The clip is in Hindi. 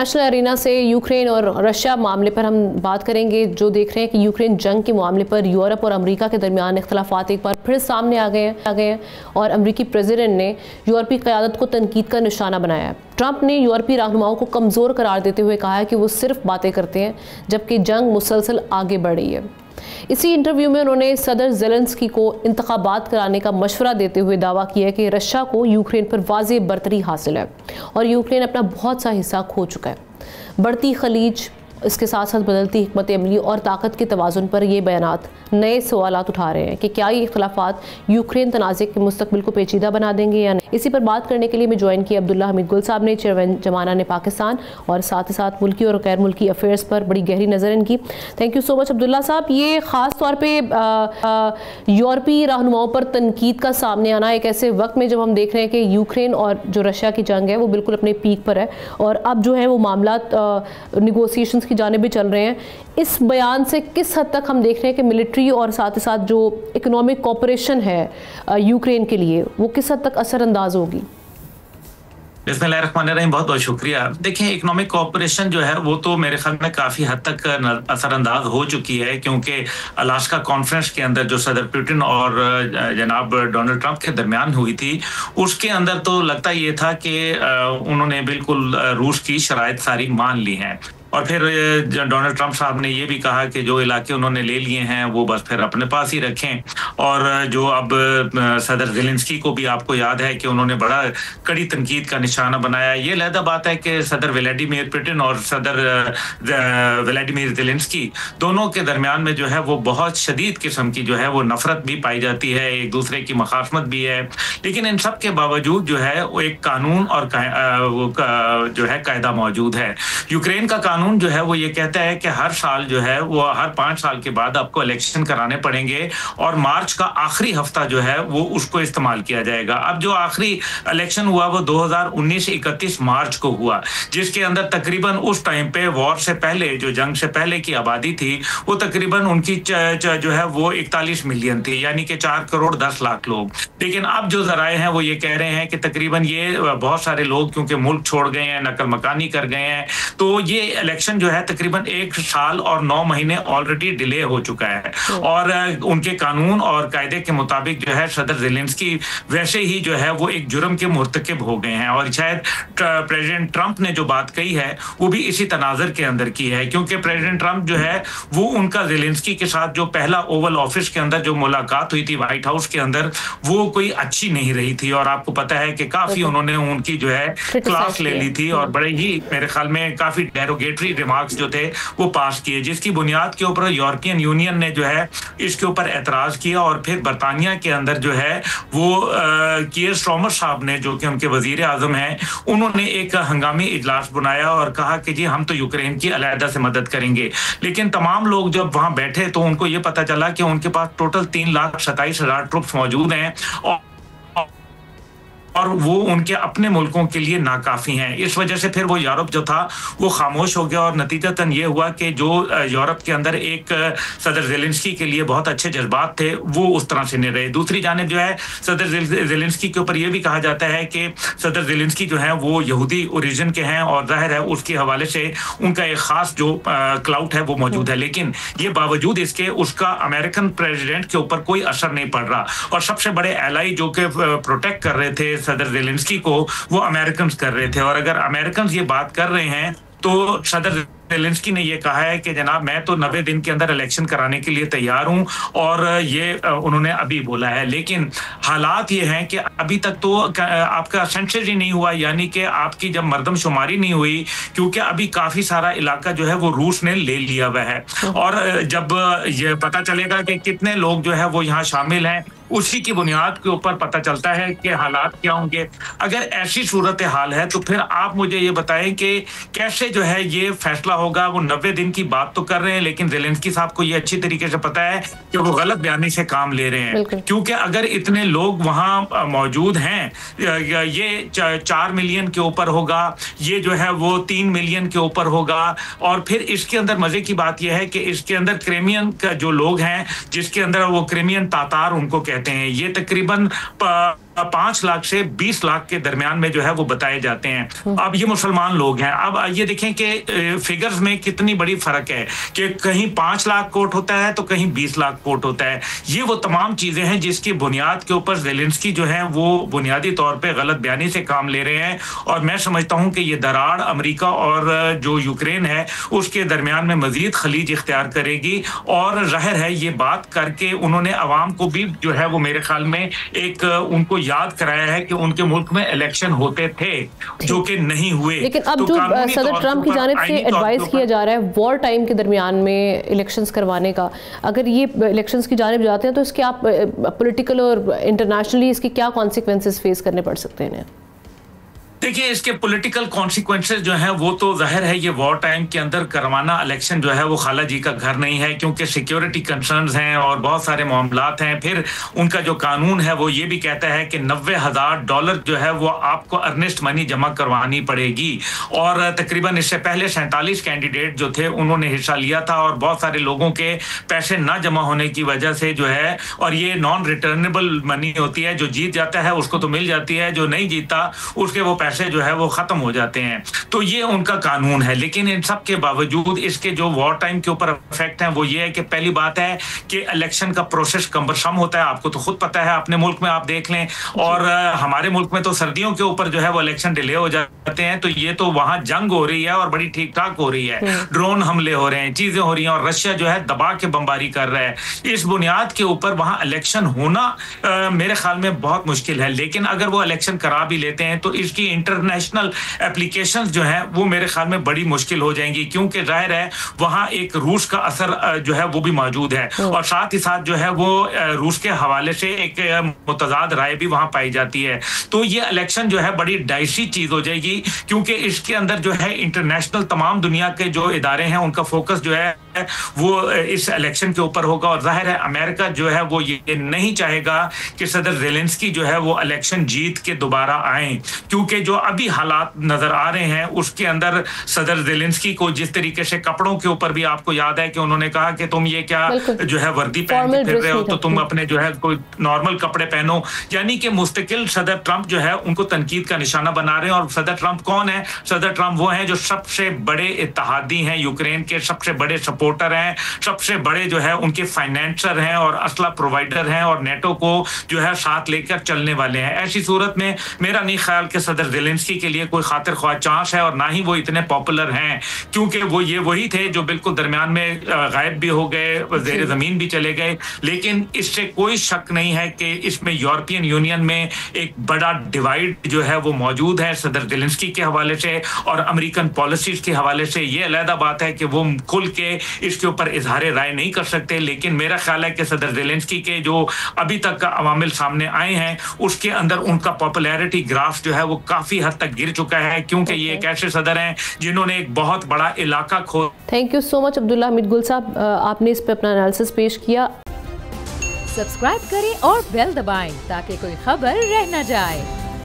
नेशनल अरीना से यूक्रेन और रशिया मामले पर हम बात करेंगे। जो देख रहे हैं कि यूक्रेन जंग के मामले पर यूरोप और अमेरिका के दरमियान इख्तलाफात एक बार फिर सामने आ गए हैं और अमेरिकी प्रेसिडेंट ने यूरोपीय क़यादत को तनकीद का निशाना बनाया है। ट्रंप ने यूरोपीय रहनुमाओं को कमज़ोर करार देते हुए कहा है कि वो सिर्फ बातें करते हैं जबकि जंग मुसलसल आगे बढ़ रही है। इसी इंटरव्यू में उन्होंने सदर ज़ेलेंस्की को इंतखाबात कराने का मशवरा देते हुए दावा किया कि रशिया को यूक्रेन पर वाज़ेह बरतरी हासिल है और यूक्रेन अपना बहुत सा हिस्सा खो चुका है। बढ़ती खलीज, इसके साथ साथ बदलती हिकमत अमली और ताकत के तवाज़ुन पर ये बयानात नए सवालात उठा रहे हैं कि क्या ये इख्तलाफात यूक्रेन तनाज़े के मुस्तकबिल को पेचीदा बना देंगे या नहीं। इसी पर बात करने के लिए मैं ज्वाइन किया अब्दुल्ला हमीद गुल साहब ने, चेयरमैन जमाना ने पाकिस्तान, और साथ ही साथ मुल्की और गैर मुल्की अफेयर्स पर बड़ी गहरी नज़र इनकी। Thank you so much Abdullah साहब। ये ख़ास तौर पर यूरोपीय रहनुमाओं पर तनकीद का सामने आना एक ऐसे वक्त में जब हम देख रहे हैं कि यूक्रेन और जो रशिया की जंग है वो बिल्कुल अपने पीक पर है और अब जो है वो मामला निगोसिएशंस की जानिब भी चल रहे हैं। इस बयान से किस हद तक हम देख रहे हैं कि मिलिट्री और साथ ही साथ जो इकोनॉमिक कोऑपरेशन है यूक्रेन के लिए वो किस हद तक असरअंदाज होगी? बिस्मिल्लाहिर्रहमानिर्रहीम, बहुत बहुत शुक्रिया। देखिए, इकोनॉमिक कोऑपरेशन जो है वो तो मेरे ख्याल में काफ़ी हद तक असरअंदाज हो चुकी है, क्योंकि अलास्का कॉन्फ्रेंस के अंदर जो सदर पुतिन और जनाब डोनाल्ड ट्रंप के दरमियान हुई थी, उसके अंदर तो लगता ये था कि उन्होंने बिल्कुल रूस की शराइत सारी मान ली हैं। और फिर डोनाल्ड ट्रंप साहब ने ये भी कहा कि जो इलाके उन्होंने ले लिए हैं वो बस फिर अपने पास ही रखें। और जो अब सदर ज़ेलेंस्की को भी आपको याद है कि उन्होंने बड़ा कड़ी तनकीद का निशाना बनाया। ये लहदा बात है कि सदर व्लादिमीर पुतिन और सदर व्लादिमीर ज़ेलेंस्की दोनों के दरमियान में जो है वो बहुत शदीद किस्म की जो है वो नफरत भी पाई जाती है, एक दूसरे की मुखासमत भी है। लेकिन इन सब के बावजूद जो है वो एक कानून और जो है कायदा मौजूद है। यूक्रेन का कानून जो है वो ये कहता है कि हर साल जो है वो हर 5 साल के बाद आपको इलेक्शन कराने पड़ेंगे और मार्च का आखिरी हफ्ता जो है वो उसको इस्तेमाल किया जाएगा। अब जो आखिरी इलेक्शन हुआ वो 2019 31 मार्च को हुआ, जिसके अंदर तकरीबन उस टाइम पे वॉर से पहले, जो जंग से पहले की आबादी थी, वो तकरीबन उनकी जो है वो 41 मिलियन थी, यानी कि 4 करोड़ 10 लाख लोग। लेकिन अब जो जराए हैं वो ये कह रहे हैं कि तकरीबन ये बहुत सारे लोग क्योंकि मुल्क छोड़ गए हैं, नकल मकानी कर गए हैं, तो ये इलेक्शन जो है तकरीबन 1 साल और 9 महीने ऑलरेडी डिले हो चुका है। और उनके कानून और कायदे के मुताबिक जो है सदर ज़ेलेंस्की वैसे ही जो है वो एक जुर्म के मुर्तकिब हो गए हैं। और शायद प्रेसिडेंट ट्रंप ने जो बात कही है वो भी इसी तनाजर के अंदर की है, क्योंकि प्रेसिडेंट ट्रंप जो है वो उनका ज़ेलेंस्की के साथ जो पहला ओवल ऑफिस के अंदर जो मुलाकात हुई थी व्हाइट हाउस के अंदर, वो कोई अच्छी नहीं रही थी। और आपको पता है कि काफी उन्होंने उनकी जो है क्लास ले ली थी और बड़े ही मेरे ख्याल में काफी डेरोगेटरी रिमार्क्स जो थे वो पास किए, जिसकी बुनियाद के ऊपर यूरोपियन यूनियन ने जो है इसके ऊपर एतराज किया। और फिर बरतानिया के अंदर जो है वो कीयर स्टारमर साहब ने, जो कि उनके वजीर आजम हैं, उन्होंने एक हंगामी इजलास बुलाया और कहा कि जी हम तो यूक्रेन की अलहदा से मदद करेंगे। लेकिन तमाम लोग जब वहां बैठे तो उनको ये पता चला कि उनके पास टोटल 3,27,000 ट्रुप्स मौजूद हैं और वो उनके अपने मुल्कों के लिए नाकाफी हैं। इस वजह से फिर वो यूरोप जो था वो खामोश हो गया और नतीजतन ये हुआ कि जो यूरोप के अंदर एक सदर ज़ेलेंस्की के लिए बहुत अच्छे जज्बात थे वो उस तरह से नहीं रहे। दूसरी जानिब जो है सदर ज़ेलेंस्की के ऊपर ये भी कहा जाता है कि सदर ज़ेलेंस्की जो है वो यहूदी ओरिजिन के हैं और जाहिर है उसके हवाले से उनका एक खास जो क्लाउट है वो मौजूद है। लेकिन ये बावजूद इसके उसका अमेरिकन प्रेसिडेंट के ऊपर कोई असर नहीं पड़ रहा और सबसे बड़े एलाई जो कि प्रोटेक्ट कर रहे थे सदर ज़ेलेंस्की को वो अमेरिकन कर रहे थे। और अगर अमेरिकन ये बात कर रहे हैं तो सदर ज़ेलेंस्की ने ये कहा है कि जनाब मैं तो 90 दिन के अंदर इलेक्शन कराने के लिए तैयार हूं, और ये उन्होंने अभी बोला है। लेकिन हालात ये हैं कि अभी तक तो आपका सेंसस ही नहीं हुआ, यानी कि आपकी जब मर्दमशुमारी नहीं हुई, क्योंकि अभी काफी सारा इलाका जो है वो रूस ने ले लिया हुआ है। और जब ये पता चलेगा कि कितने लोग जो है वो यहाँ शामिल हैं, उसी की बुनियाद के ऊपर पता चलता है कि हालात क्या होंगे। अगर ऐसी सूरत हाल है तो फिर आप मुझे ये बताएं कि कैसे जो है ये फैसला होगा। वो 90 दिन की बात तो कर रहे हैं, लेकिन ज़ेलेंस्की साहब को ये अच्छी तरीके से पता है कि वो गलत बयानी से काम ले रहे हैं, क्योंकि अगर इतने लोग वहां मौजूद हैं, ये 4 मिलियन के ऊपर होगा, ये जो है वो 3 मिलियन के ऊपर होगा। और फिर इसके अंदर मजे की बात यह है कि इसके अंदर क्रीमियन का जो लोग हैं, जिसके अंदर वो क्रीमियन तातार उनको कहते हैं, ये तकरीबन 5 लाख से 20 लाख के दरमियान में जो है वो बताए जाते हैं। अब ये मुसलमान लोग हैं। अब ये देखें कि फिगर्स में कितनी बड़ी फर्क है कि कहीं 5 लाख कोट होता है तो कहीं 20 लाख कोट होता है। ये वो तमाम चीजें हैं जिसकी बुनियाद के ऊपर ज़ेलेंस्की जो है वो बुनियादी तौर पे गलत बयानी से काम ले रहे हैं, और मैं समझता हूं कि ये दरार अमेरिका और जो यूक्रेन है उसके दरमियान में मजीद खलीज इख्तियार करेगी। और जाहिर है ये बात करके उन्होंने अवाम को भी जो है वो मेरे ख्याल में एक उनको याद कराया है कि उनके मुल्क में इलेक्शन होते थे जो कि नहीं हुए। लेकिन अब जो सदर ट्रंप की जानिब से एडवाइस किया जा रहा है वॉर टाइम के दरमियान में इलेक्शंस करवाने का, अगर ये इलेक्शंस की जानिब जाते हैं तो इसके आप पॉलिटिकल और इंटरनेशनली इसके क्या कॉन्सिक्वेंसेस फेस करने पड़ सकते हैं? देखिए, इसके पॉलिटिकल कॉन्सिक्वेंसेस जो हैं वो तो जाहिर है ये वॉर टाइम के अंदर करवाना इलेक्शन जो है वो खाला जी का घर नहीं है, क्योंकि सिक्योरिटी कंसर्न्स हैं और बहुत सारे मामलात हैं। फिर उनका जो कानून है वो ये भी कहता है कि $90,000 जो है वो आपको अर्नेस्ट मनी जमा करवानी पड़ेगी। और तकरीबन इससे पहले 47 कैंडिडेट जो थे उन्होंने हिस्सा लिया था, और बहुत सारे लोगों के पैसे ना जमा होने की वजह से जो है, और ये नॉन रिटर्नेबल मनी होती है, जो जीत जाता है उसको तो मिल जाती है, जो नहीं जीता उसके वो पैसे जो है वो खत्म हो जाते हैं। तो ये उनका कानून है। लेकिन इन सब के बावजूद इसके जो वॉर टाइम के ऊपर इफेक्ट है वो ये है कि पहली बात है कि इलेक्शन का प्रोसेस कम्बरसम होता है। आपको तो खुद पता है, अपने मुल्क में आप देख लें, और हमारे मुल्क में तो सर्दियों के ऊपर जो है वो इलेक्शन डिले हो जाते हैं। तो ये तो वहां जंग हो रही है और बड़ी ठीक ठाक हो रही है, ड्रोन हमले हो रहे हैं, चीजें हो रही हैं, और रशिया जो है दबा के बमबारी कर रहा है। इस बुनियाद के ऊपर वहां इलेक्शन होना मेरे ख्याल में बहुत मुश्किल है। लेकिन अगर वो इलेक्शन करा भी लेते हैं तो इसकी इंटरनेशनल एप्लीकेशंस जो है वो मेरे ख्याल में बड़ी मुश्किल हो जाएंगी, क्योंकि जाहिर है वहां एक रूस का असर जो है वो भी मौजूद है, और साथ ही साथ जो है वो रूस के हवाले से एक मुतजाद राय भी वहां पाई जाती है। तो ये इलेक्शन जो है बड़ी डाइसी चीज हो जाएगी, क्योंकि इसके अंदर जो है इंटरनेशनल तमाम दुनिया के जो इदारे हैं उनका फोकस जो है वो इस इलेक्शन के ऊपर होगा। और जाहिर है अमेरिका जो है वो ये नहीं चाहेगा कि सदर ज़ेलेंस्की जो है वो इलेक्शन जीत के दोबारा आए, क्योंकि जो अभी हालात नजर आ रहे हैं उसके अंदर सदर ज़ेलेंस्की को जिस तरीके से कपड़ों के ऊपर भी आपको याद है कि उन्होंने कहा कि तुम ये क्या जो है वर्दी पहन के फिर रहे हो, तो तुम अपने जो है कोई नॉर्मल कपड़े पहनो। यानी कि मुस्तकिल सदर ट्रंप जो है उनको तनकीद का निशाना बना रहे हैं। और सदर ट्रंप कौन है? सदर ट्रंप वो हैं जो सबसे बड़े इत्तेहादी हैं, यूक्रेन के सबसे बड़े सपोर्टर हैं, सबसे बड़े जो है उनके फाइनेंसर हैं और असला प्रोवाइडर हैं, और नेटो को जो है साथ लेकर चलने वाले हैं। ऐसी सूरत में मेरा नहीं ख्याल कि सदर ज़ेलेंस्की के लिए कोई खातिर ख्वाह चांस है, और ना ही वो इतने पॉपुलर हैं, क्योंकि वो ये वही थे जो बिल्कुल दरमियान में गायब भी हो गए, ज़ेर ज़मीन भी चले गए। लेकिन इससे कोई शक नहीं है कि इसमें यूरोपियन यूनियन में एक बड़ा डिवाइड जो है वो मौजूद है सदर ज़ेलेंस्की के हवाले से, और अमेरिकन पॉलिसीज के हवाले से। ये अलहदा बात है कि वो खुल के इसके ऊपर इजहार राय नहीं कर सकते। लेकिन मेरा ख्याल है कि सदर ज़ेलेंस्की के जो अभी तक का अवामिल सामने आए हैं उसके अंदर उनका पॉपुलैरिटी ग्राफ जो है वो काफी हद तक गिर चुका है, क्योंकि ये एक ऐसे सदर हैं जिन्होंने एक बहुत बड़ा इलाका खो। Thank you so much Abdullah Hamid गुल साहब, आपने इस पे अपना एनालिसिस पेश किया। सब्सक्राइब करें और बेल दबाएं ताकि कोई खबर रह न जाए।